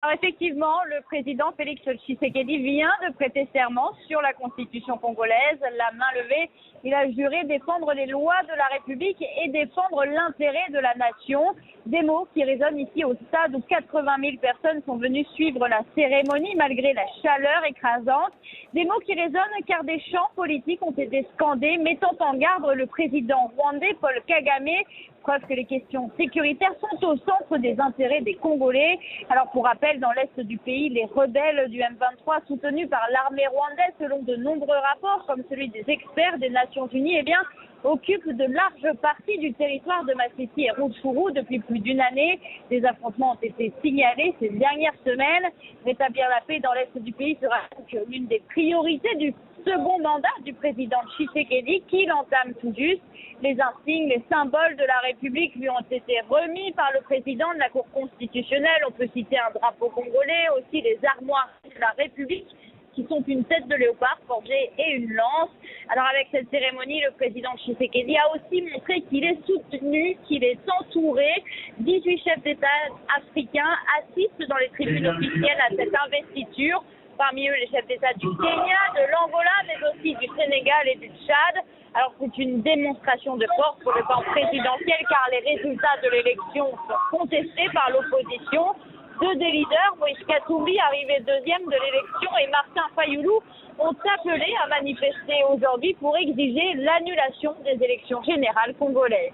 Alors effectivement, le président Félix Tshisekedi vient de prêter serment sur la constitution congolaise, la main levée. Il a juré défendre les lois de la République et défendre l'intérêt de la nation. Des mots qui résonnent ici au stade où 80 000 personnes sont venues suivre la cérémonie malgré la chaleur écrasante. Des mots qui résonnent car des chants politiques ont été scandés, mettant en garde le président rwandais Paul Kagame. Preuve que les questions sécuritaires sont au centre des intérêts des Congolais. Alors pour rappel, dans l'est du pays, les rebelles du M23 soutenus par l'armée rwandaise, selon de nombreux rapports comme celui des experts des Nations Unies, occupent de larges parties du territoire de Masisi et Rutshuru depuis plus d'une année. Des affrontements ont été signalés ces dernières semaines. Rétablir la paix dans l'est du pays sera donc l'une des priorités du second mandat du président Tshisekedi qu'il entame tout juste. Les insignes, les symboles de la République lui ont été remis par le président de la Cour constitutionnelle. On peut citer un drapeau congolais, aussi les armoires de la République qui sont une tête de léopard forgée et une lance. Alors avec cette cérémonie, le président Tshisekedi a aussi montré qu'il est soutenu, qu'il est entouré. 18 chefs d'État africains assistent dans les tribunes officielles à cette investiture. Parmi eux, les chefs d'État du Kenya, de l'Angola, mais aussi du Sénégal et du Tchad. Alors c'est une démonstration de force pour le camp présidentiel car les résultats de l'élection sont contestés par l'opposition. Deux des leaders, Moïse Katumbi, arrivé deuxième de l'élection, et Martin Fayoulou, ont appelé à manifester aujourd'hui pour exiger l'annulation des élections générales congolaises.